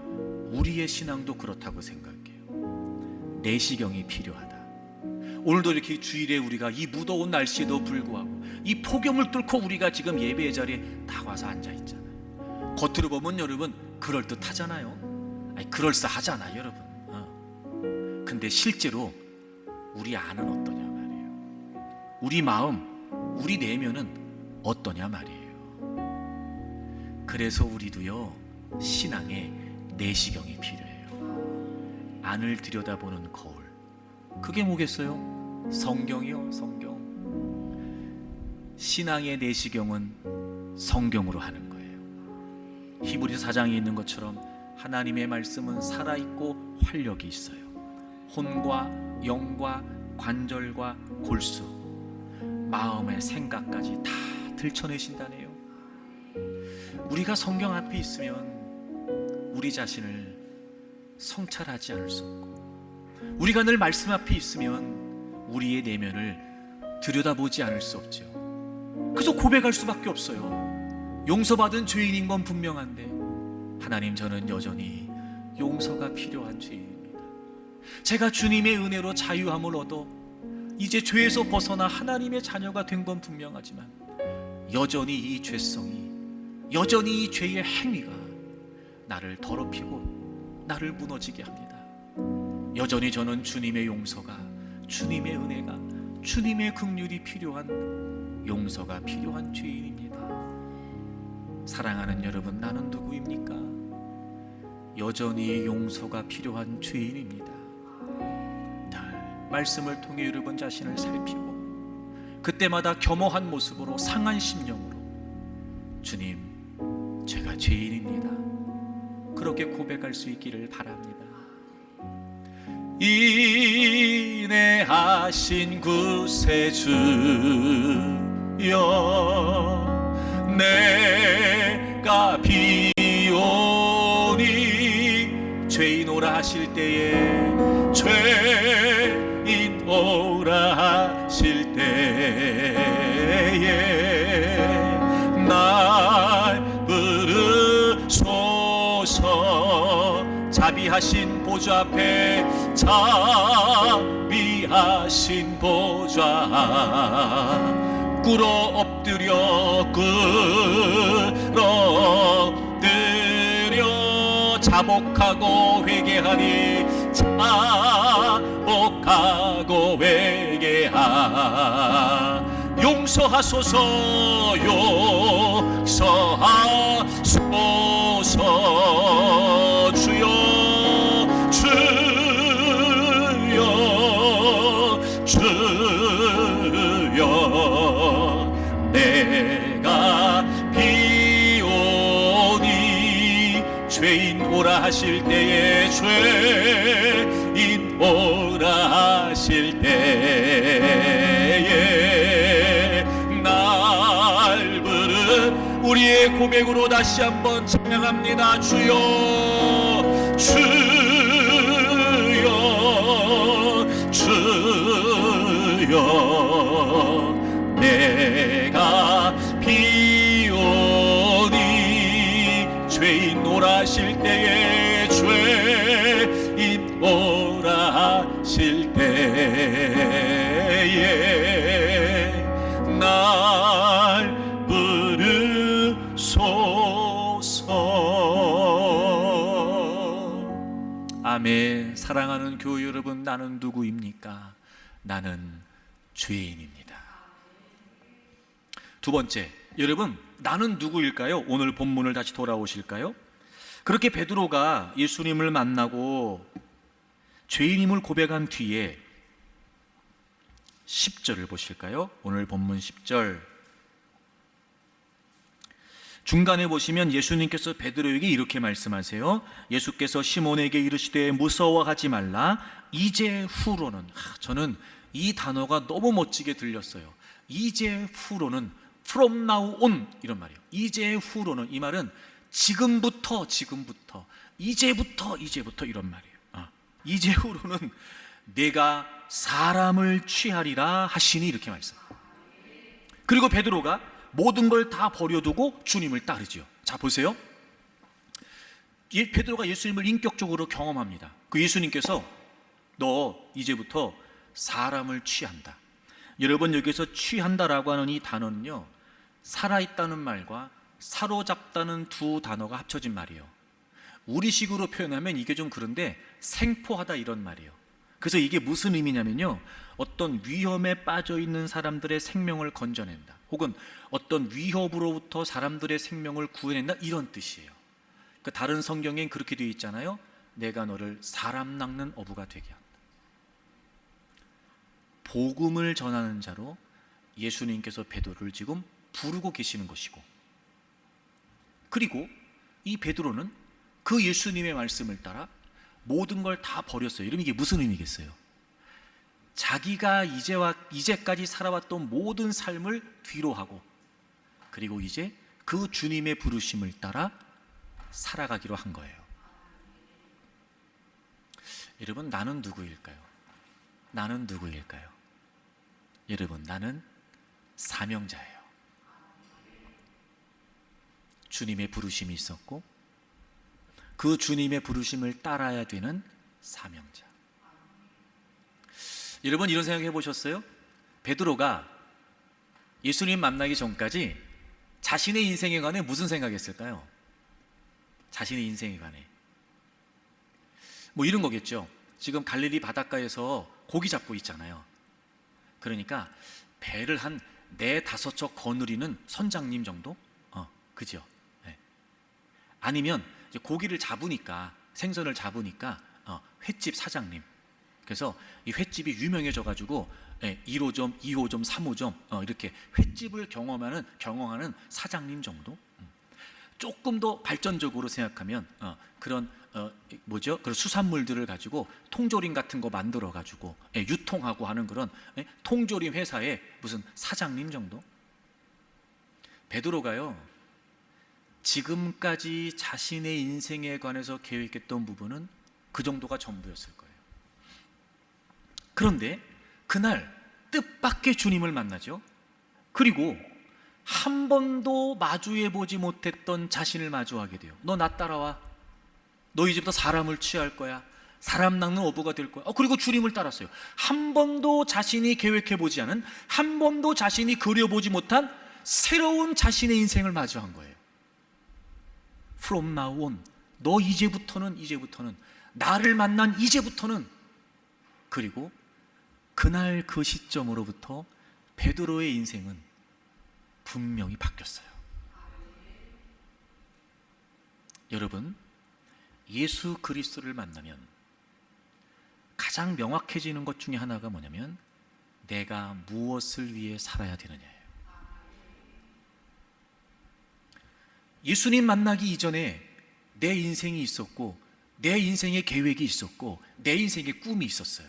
우리의 신앙도 그렇다고 생각해요. 내시경이 필요하다. 오늘도 이렇게 주일에 우리가 이 무더운 날씨에도 불구하고 이 폭염을 뚫고 우리가 지금 예배의 자리에 다 와서 앉아 있잖아요. 겉으로 보면 여러분 그럴듯하잖아요. 그럴싸하잖아요, 여러분. 근데 실제로 우리 안은 어떠냐 말이에요. 우리 마음, 우리 내면은 어떠냐 말이에요. 그래서 우리도요, 신앙에 내시경이 필요해요. 안을 들여다보는 거울. 그게 뭐겠어요? 성경이요, 성경. 신앙의 내시경은 성경으로 하는 거예요. 히브리서 4장에 있는 것처럼 하나님의 말씀은 살아있고 활력이 있어요. 혼과 영과 관절과 골수, 마음의 생각까지 다 들춰내신다네요. 우리가 성경 앞에 있으면 우리 자신을 성찰하지 않을 수 없고, 우리가 늘 말씀 앞에 있으면 우리의 내면을 들여다보지 않을 수 없죠. 그래서 고백할 수밖에 없어요. 용서받은 죄인인 건 분명한데, 하나님, 저는 여전히 용서가 필요한 죄인입니다. 제가 주님의 은혜로 자유함을 얻어 이제 죄에서 벗어나 하나님의 자녀가 된 건 분명하지만, 여전히 이 죄성이, 여전히 이 죄의 행위가 나를 더럽히고 나를 무너지게 합니다. 여전히 저는 주님의 용서가, 주님의 은혜가, 주님의 긍휼이 필요한, 용서가 필요한 죄인입니다. 사랑하는 여러분, 나는 누구입니까? 여전히 용서가 필요한 죄인입니다. 말씀을 통해 여러분 자신을 살피고, 그때마다 겸허한 모습으로, 상한 심령으로, 주님, 제가 죄인입니다, 그렇게 고백할 수 있기를 바랍니다. 인내하신 구세주여, 내가 비오니, 죄인 오라 하실 때에, 죄인 오라 하실 때에 날 부르소서. 자비하신 보좌 앞에, 자비하신 보좌, 꿇어 엎드려 자복하고 회개하니, 자복하고 회개하. 용서하소서, 용서하소서. 주여, 주여, 주여, 내가 비오니, 죄인 오라 하실 때에, 죄인 오라 하실 때에 날 부르. 우리의 고백으로 다시 한번 찬양합니다. 주여, 주여, 주여, 내가 비오니, 죄인 오라 하실 때에, 죄인 오라 하실 때에 날 부르소서. 아멘. 사랑하는 교회 여러분, 나는 누구입니까? 나는 죄인입니다. 두 번째, 여러분, 나는 누구일까요? 오늘 본문을 다시 돌아오실까요? 그렇게 베드로가 예수님을 만나고 죄인임을 고백한 뒤에 10절을 보실까요? 오늘 본문 10절 중간에 보시면 예수님께서 베드로에게 이렇게 말씀하세요. 예수께서 시몬에게 이르시되 무서워하지 말라. 이제 후로는, 저는 이 단어가 너무 멋지게 들렸어요. 이제 후로는, from now on 이런 말이에요. 이제 후로는, 이 말은 지금부터 이제부터 이런 말이에요. 이제 후로는 내가 사람을 취하리라 하시니, 이렇게 말씀합니다. 그리고 베드로가 모든 걸 다 버려두고 주님을 따르지요. 자, 보세요. 베드로가 예수님을 인격적으로 경험합니다. 그 예수님께서 너 이제부터 사람을 취한다. 여러분, 여기서 취한다라고 하는 이 단어는요, 살아있다는 말과 사로잡다는 두 단어가 합쳐진 말이에요. 우리식으로 표현하면 이게 좀 그런데 생포하다 이런 말이에요. 그래서 이게 무슨 의미냐면요, 어떤 위험에 빠져 있는 사람들의 생명을 건져낸다, 혹은 어떤 위협으로부터 사람들의 생명을 구해낸다, 이런 뜻이에요. 그 다른 성경엔 그렇게 되어 있잖아요. 내가 너를 사람 낚는 어부가 되게 한다. 복음을 전하는 자로 예수님께서 베드로를 지금 부르고 계시는 것이고, 그리고 이 베드로는 그 예수님의 말씀을 따라 모든 걸 다 버렸어요. 이러면 이게 무슨 의미겠어요? 자기가 이제까지 살아왔던 모든 삶을 뒤로 하고, 그리고 이제 그 주님의 부르심을 따라 살아가기로 한 거예요. 여러분, 나는 누구일까요? 나는 누구일까요? 여러분, 나는 사명자예요. 주님의 부르심이 있었고, 그 주님의 부르심을 따라야 되는 사명자. 여러분, 이런 생각 해보셨어요? 베드로가 예수님 만나기 전까지 자신의 인생에 관해 무슨 생각했을까요? 자신의 인생에 관해 뭐 이런 거겠죠. 지금 갈릴리 바닷가에서 고기 잡고 있잖아요. 그러니까 배를 한 4-5척 거느리는 선장님 정도? 그죠? 네. 아니면 이제 고기를 잡으니까, 생선을 잡으니까 횟집 사장님. 그래서 이 횟집이 유명해져 가지고 1호점, 2호점, 3호점 이렇게 횟집을 경영하는 사장님 정도? 조금 더 발전적으로 생각하면 그런 그런 수산물들을 가지고 통조림 같은 거 만들어 가지고 유통하고 하는 그런 통조림 회사의 무슨 사장님 정도? 베드로가요, 지금까지 자신의 인생에 관해서 계획했던 부분은 그 정도가 전부였을 거예요. 그런데 그날 뜻밖의 주님을 만나죠. 그리고 한 번도 마주해 보지 못했던 자신을 마주하게 돼요. 너 나 따라와. 너 이제부터 사람을 취할 거야. 사람 낚는 어부가 될 거야. 그리고 주님을 따랐어요. 한 번도 자신이 계획해 보지 않은, 한 번도 자신이 그려보지 못한 새로운 자신의 인생을 마주한 거예요. From now on, 너 이제부터는 나를 만난 이제부터는. 그리고 그날 그 시점으로부터 베드로의 인생은 분명히 바뀌었어요. 여러분, 예수 그리스도를 만나면 가장 명확해지는 것 중에 하나가 뭐냐면, 내가 무엇을 위해 살아야 되느냐예요. 예수님 만나기 이전에 내 인생이 있었고, 내 인생의 계획이 있었고, 내 인생의 꿈이 있었어요.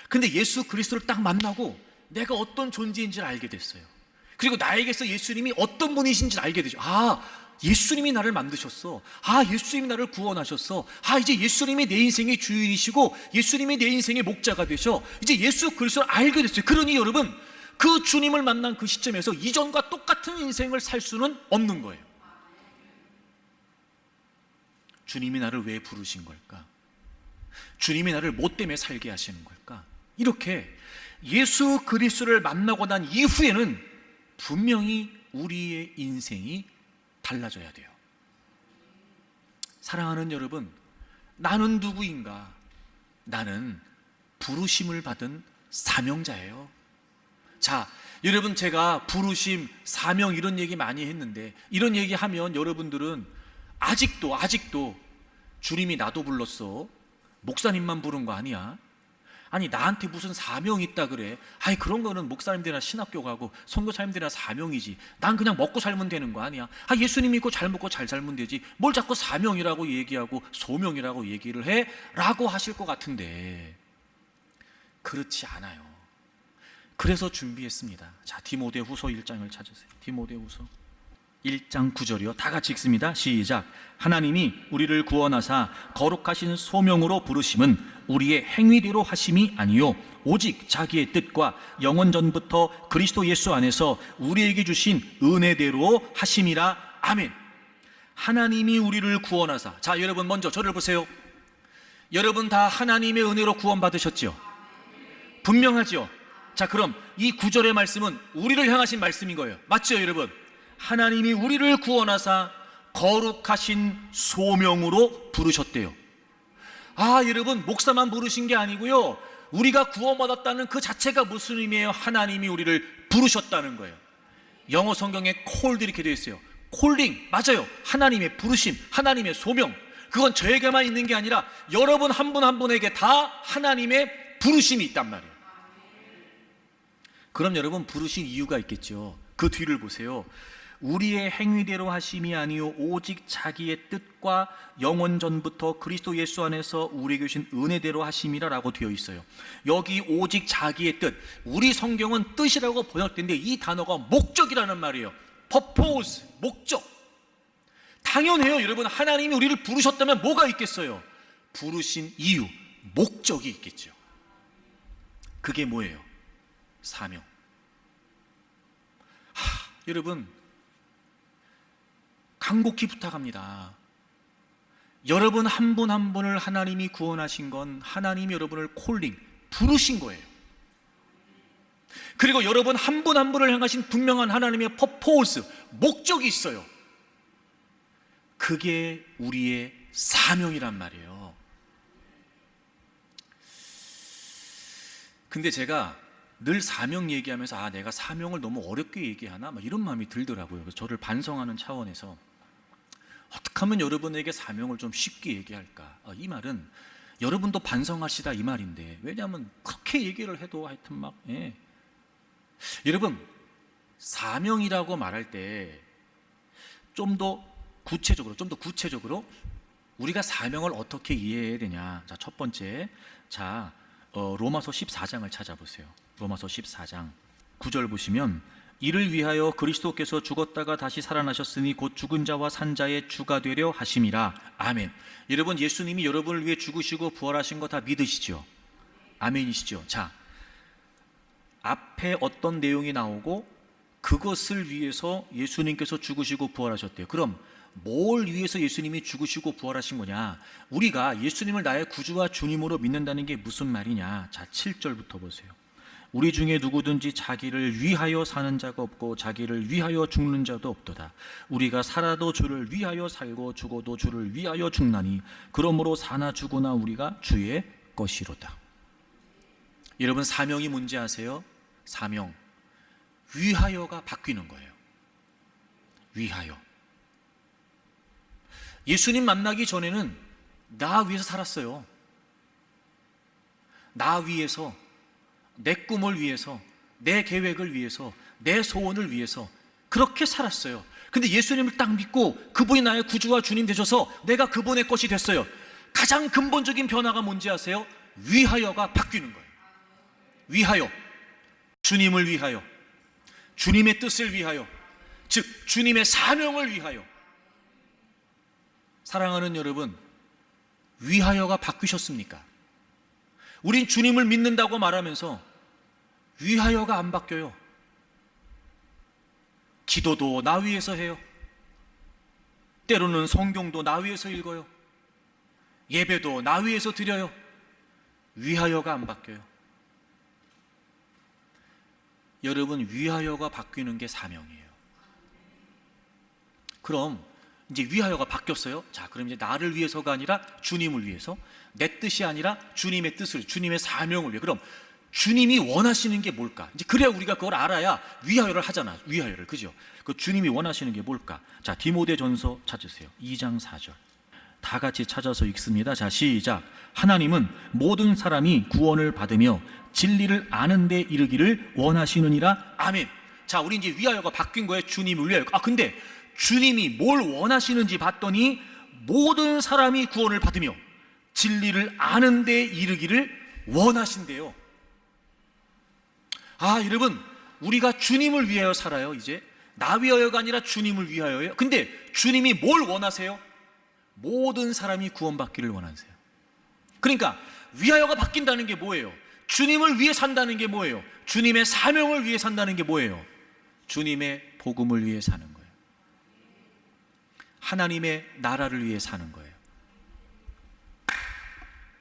근데 예수 그리스도를 딱 만나고 내가 어떤 존재인지를 알게 됐어요. 그리고 나에게서 예수님이 어떤 분이신지를 알게 되죠. 예수님이 나를 만드셨어. 예수님이 나를 구원하셨어. 이제 예수님이 내 인생의 주인이시고 예수님이 내 인생의 목자가 되셔. 이제 예수 그리스도를 알게 됐어요. 그러니 여러분, 그 주님을 만난 그 시점에서 이전과 똑같은 인생을 살 수는 없는 거예요. 주님이 나를 왜 부르신 걸까? 주님이 나를 뭐 때문에 살게 하시는 걸까? 이렇게 예수 그리스도를 만나고 난 이후에는 분명히 우리의 인생이 달라져야 돼요. 사랑하는 여러분, 나는 누구인가? 나는 부르심을 받은 사명자예요. 자, 여러분, 제가 부르심, 사명 이런 얘기 많이 했는데, 이런 얘기 하면 여러분들은 아직도 주님이 나도 불렀어, 목사님만 부른 거 아니야? 아니 나한테 무슨 사명이 있다 그래? 아이 그런 거는 목사님들이나 신학교 가고 선교사님들이나 사명이지. 난 그냥 먹고 살면 되는 거 아니야? 아 예수님 믿고 잘 먹고 잘 살면 되지. 뭘 자꾸 사명이라고 얘기하고 소명이라고 얘기를 해? 라고 하실 것 같은데 그렇지 않아요. 그래서 준비했습니다. 자, 디모데후서 1장을 찾으세요. 디모데후서 1장 9절이요. 다 같이 읽습니다. 시작. 하나님이 우리를 구원하사 거룩하신 소명으로 부르심은 우리의 행위대로 하심이 아니요 오직 자기의 뜻과 영원 전부터 그리스도 예수 안에서 우리에게 주신 은혜대로 하심이라. 아멘. 하나님이 우리를 구원하사. 자, 여러분 먼저 저를 보세요. 여러분 다 하나님의 은혜로 구원받으셨죠? 분명하죠? 자, 그럼 이 9절의 말씀은 우리를 향하신 말씀인 거예요. 맞죠, 여러분? 하나님이 우리를 구원하사 거룩하신 소명으로 부르셨대요. 아, 여러분, 목사만 부르신 게 아니고요, 우리가 구원받았다는 그 자체가 무슨 의미예요? 하나님이 우리를 부르셨다는 거예요. 영어 성경에 called 이렇게 되어 있어요. 콜링, 맞아요. 하나님의 부르심, 하나님의 소명. 그건 저에게만 있는 게 아니라 여러분 한 분 한 분에게 다 하나님의 부르심이 있단 말이에요. 그럼 여러분 부르신 이유가 있겠죠. 그 뒤를 보세요. 우리의 행위대로 하심이 아니요 오직 자기의 뜻과 영원 전부터 그리스도 예수 안에서 우리에게 주신 은혜대로 하심이라 라고 되어 있어요. 여기 오직 자기의 뜻, 우리 성경은 뜻이라고 번역된데 이 단어가 목적이라는 말이에요. purpose, 목적. 당연해요. 여러분, 하나님이 우리를 부르셨다면 뭐가 있겠어요? 부르신 이유, 목적이 있겠죠. 그게 뭐예요? 사명. 여러분, 간곡히 부탁합니다. 여러분 한 분 한 분을 하나님이 구원하신 건 하나님이 여러분을 콜링, 부르신 거예요. 그리고 여러분 한 분 한 분을 향하신 분명한 하나님의 퍼포스, 목적이 있어요. 그게 우리의 사명이란 말이에요. 근데 제가 늘 사명 얘기하면서 내가 사명을 너무 어렵게 얘기하나? 막 이런 마음이 들더라고요. 그래서 저를 반성하는 차원에서 어떻게 하면 여러분에게 사명을 좀 쉽게 얘기할까? 이 말은 여러분도 반성하시다 이 말인데, 왜냐하면 그렇게 얘기를 해도 하여튼 막 여러분, 사명이라고 말할 때 좀 더 구체적으로 우리가 사명을 어떻게 이해해야 되냐? 자, 첫 번째, 로마서 14장을 찾아보세요. 로마서 14장 9절 보시면, 이를 위하여 그리스도께서 죽었다가 다시 살아나셨으니 곧 죽은 자와 산 자의 주가 되려 하심이라. 아멘. 여러분, 예수님이 여러분을 위해 죽으시고 부활하신 거 다 믿으시죠? 아멘이시죠? 자, 앞에 어떤 내용이 나오고 그것을 위해서 예수님께서 죽으시고 부활하셨대요. 그럼 뭘 위해서 예수님이 죽으시고 부활하신 거냐? 우리가 예수님을 나의 구주와 주님으로 믿는다는 게 무슨 말이냐? 자, 7절부터 보세요. 우리 중에 누구든지 자기를 위하여 사는 자가 없고 자기를 위하여 죽는 자도 없도다. 우리가 살아도 주를 위하여 살고 죽어도 주를 위하여 죽나니 그러므로 사나 죽으나 우리가 주의 것이로다. 여러분, 사명이 뭔지 아세요? 사명, 위하여가 바뀌는 거예요. 위하여. 예수님 만나기 전에는 나 위해서 살았어요. 나 위해서, 내 꿈을 위해서, 내 계획을 위해서, 내 소원을 위해서 그렇게 살았어요. 근데 예수님을 딱 믿고 그분이 나의 구주와 주님 되셔서 내가 그분의 것이 됐어요. 가장 근본적인 변화가 뭔지 아세요? 위하여가 바뀌는 거예요. 위하여, 주님을 위하여, 주님의 뜻을 위하여, 즉 주님의 사명을 위하여. 사랑하는 여러분, 위하여가 바뀌셨습니까? 우린 주님을 믿는다고 말하면서 위하여가 안 바뀌어요. 기도도 나 위해서 해요. 때로는 성경도 나 위해서 읽어요. 예배도 나 위해서 드려요. 위하여가 안 바뀌어요. 여러분, 위하여가 바뀌는 게 사명이에요. 그럼 이제 위하여가 바뀌었어요. 자, 그럼 이제 나를 위해서가 아니라 주님을 위해서, 내 뜻이 아니라 주님의 뜻을, 주님의 사명을 위해. 그럼 주님이 원하시는 게 뭘까? 이제 그래야 우리가 그걸 알아야 위하여를 하잖아. 위하여를, 그죠? 그 주님이 원하시는 게 뭘까? 자, 디모데전서 찾으세요. 2장 4절. 다 같이 찾아서 읽습니다. 자, 시작. 하나님은 모든 사람이 구원을 받으며 진리를 아는 데 이르기를 원하시느니라. 아멘. 자, 우리 이제 위하여가 바뀐 거예요. 주님을 위하여. 근데 주님이 뭘 원하시는지 봤더니 모든 사람이 구원을 받으며 진리를 아는 데 이르기를 원하신대요. 여러분, 우리가 주님을 위하여 살아요. 이제 나 위하여가 아니라 주님을 위하여요. 근데 주님이 뭘 원하세요? 모든 사람이 구원받기를 원하세요. 그러니까 위하여가 바뀐다는 게 뭐예요? 주님을 위해 산다는 게 뭐예요? 주님의 사명을 위해 산다는 게 뭐예요? 주님의 복음을 위해 사는 거예요. 하나님의 나라를 위해 사는 거예요.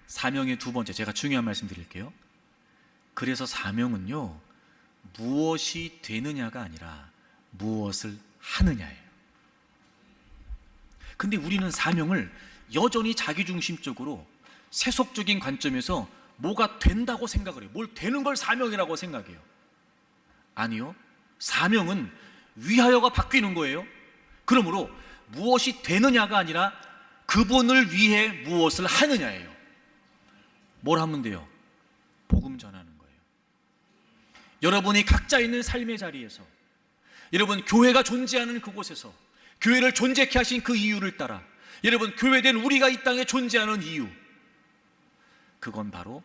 사명의 두 번째, 제가 중요한 말씀 드릴게요. 그래서 사명은요, 무엇이 되느냐가 아니라 무엇을 하느냐예요. 근데 우리는 사명을 여전히 자기중심적으로 세속적인 관점에서 뭐가 된다고 생각을 해요. 뭘 되는 걸 사명이라고 생각해요. 아니요, 사명은 위하여가 바뀌는 거예요. 그러므로 무엇이 되느냐가 아니라 그분을 위해 무엇을 하느냐예요. 뭘 하면 돼요? 복음 전하는 거예요. 여러분이 각자 있는 삶의 자리에서, 여러분 교회가 존재하는 그곳에서, 교회를 존재케 하신 그 이유를 따라, 여러분 교회된 우리가 이 땅에 존재하는 이유, 그건 바로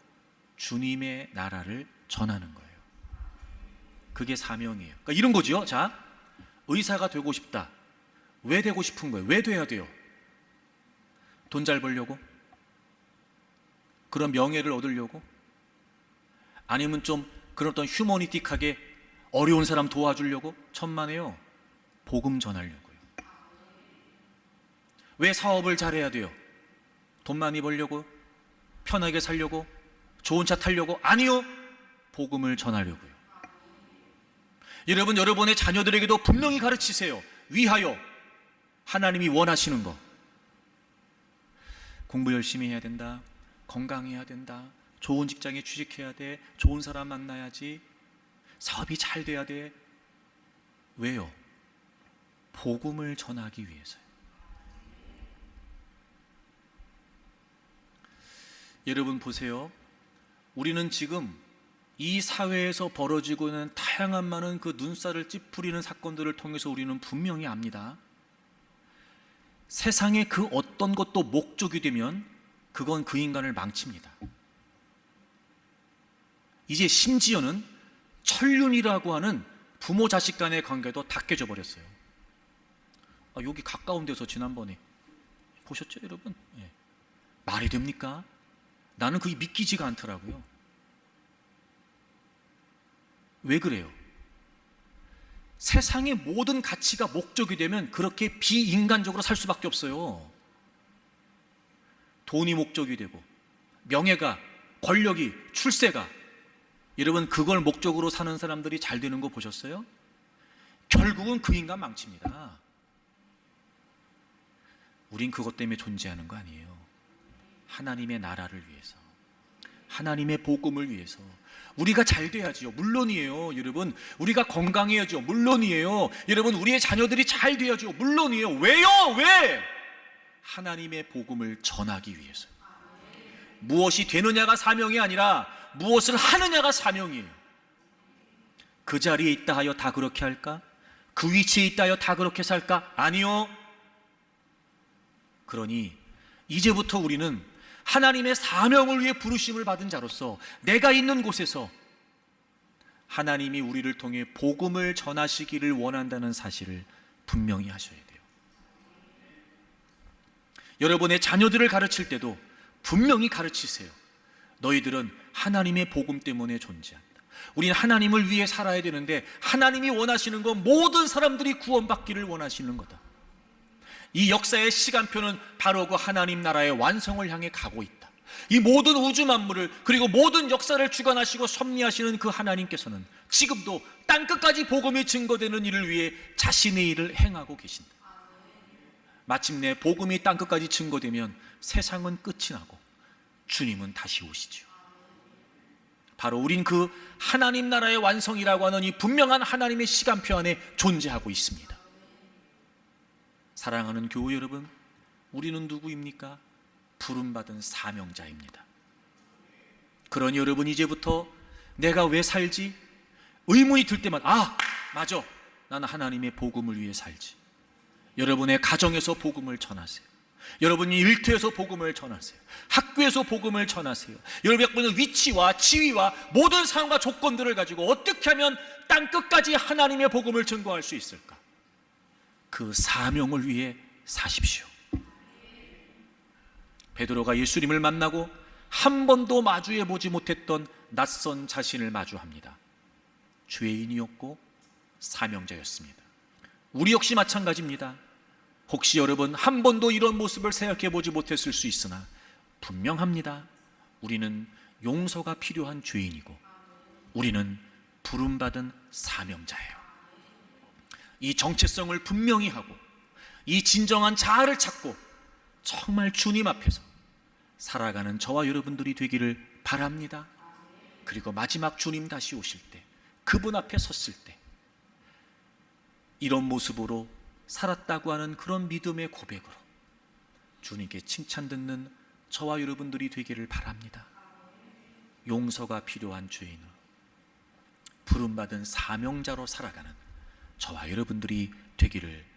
주님의 나라를 전하는 거예요. 그게 사명이에요. 그러니까 이런 거죠. 자, 의사가 되고 싶다. 왜 되고 싶은 거예요? 왜 돼야 돼요? 돈 잘 벌려고? 그런 명예를 얻으려고? 아니면 좀 그런 어떤 휴머니틱하게 어려운 사람 도와주려고? 천만에요. 복음 전하려고요. 왜 사업을 잘해야 돼요? 돈 많이 벌려고? 편하게 살려고? 좋은 차 타려고? 아니요. 복음을 전하려고요. 여러분, 여러분의 자녀들에게도 분명히 가르치세요. 위하여, 하나님이 원하시는 거. 공부 열심히 해야 된다. 건강해야 된다. 좋은 직장에 취직해야 돼. 좋은 사람 만나야지. 사업이 잘 돼야 돼. 왜요? 복음을 전하기 위해서요. 여러분 보세요. 우리는 지금 이 사회에서 벌어지고 있는 다양한 많은 그 눈살을 찌푸리는 사건들을 통해서 우리는 분명히 압니다. 세상의 그 어떤 것도 목적이 되면 그건 그 인간을 망칩니다. 이제 심지어는 천륜이라고 하는 부모 자식 간의 관계도 다 깨져 버렸어요. 여기 가까운 데서 지난번에 보셨죠, 여러분? 예. 말이 됩니까? 나는 그게 믿기지가 않더라고요. 왜 그래요? 세상의 모든 가치가 목적이 되면 그렇게 비인간적으로 살 수밖에 없어요. 돈이 목적이 되고, 명예가, 권력이, 출세가, 여러분 그걸 목적으로 사는 사람들이 잘 되는 거 보셨어요? 결국은 그 인간 망칩니다. 우린 그것 때문에 존재하는 거 아니에요. 하나님의 나라를 위해서, 하나님의 복음을 위해서. 우리가 잘 돼야지요. 물론이에요. 여러분, 우리가 건강해야죠. 물론이에요. 여러분, 우리의 자녀들이 잘 돼야죠. 물론이에요. 왜요? 왜? 하나님의 복음을 전하기 위해서. 무엇이 되느냐가 사명이 아니라 무엇을 하느냐가 사명이에요. 그 자리에 있다 하여 다 그렇게 할까? 그 위치에 있다 하여 다 그렇게 살까? 아니요. 그러니 이제부터 우리는 하나님의 사명을 위해 부르심을 받은 자로서 내가 있는 곳에서 하나님이 우리를 통해 복음을 전하시기를 원한다는 사실을 분명히 하셔야 돼요. 여러분의 자녀들을 가르칠 때도 분명히 가르치세요. 너희들은 하나님의 복음 때문에 존재한다. 우리는 하나님을 위해 살아야 되는데 하나님이 원하시는 건 모든 사람들이 구원받기를 원하시는 거다. 이 역사의 시간표는 바로 그 하나님 나라의 완성을 향해 가고 있다. 이 모든 우주 만물을, 그리고 모든 역사를 주관하시고 섭리하시는 그 하나님께서는 지금도 땅끝까지 복음이 증거되는 일을 위해 자신의 일을 행하고 계신다. 마침내 복음이 땅끝까지 증거되면 세상은 끝이 나고 주님은 다시 오시죠. 바로 우린 그 하나님 나라의 완성이라고 하는 이 분명한 하나님의 시간표 안에 존재하고 있습니다. 사랑하는 교우 여러분, 우리는 누구입니까? 부름받은 사명자입니다. 그러니 여러분, 이제부터 내가 왜 살지? 의문이 들 때마다 맞아, 나는 하나님의 복음을 위해 살지. 여러분의 가정에서 복음을 전하세요. 여러분이 일터에서 복음을 전하세요. 학교에서 복음을 전하세요. 여러분의 위치와 지위와 모든 상황과 조건들을 가지고 어떻게 하면 땅 끝까지 하나님의 복음을 증거할 수 있을까? 그 사명을 위해 사십시오. 베드로가 예수님을 만나고 한 번도 마주해 보지 못했던 낯선 자신을 마주합니다. 죄인이었고 사명자였습니다. 우리 역시 마찬가지입니다. 혹시 여러분 한 번도 이런 모습을 생각해 보지 못했을 수 있으나 분명합니다. 우리는 용서가 필요한 죄인이고 우리는 부름받은 사명자예요. 이 정체성을 분명히 하고 이 진정한 자아를 찾고 정말 주님 앞에서 살아가는 저와 여러분들이 되기를 바랍니다. 그리고 마지막 주님 다시 오실 때, 그분 앞에 섰을 때 이런 모습으로 살았다고 하는 그런 믿음의 고백으로 주님께 칭찬 듣는 저와 여러분들이 되기를 바랍니다. 용서가 필요한 죄인으로 부름받은 사명자로 살아가는 저와 여러분들이 되기를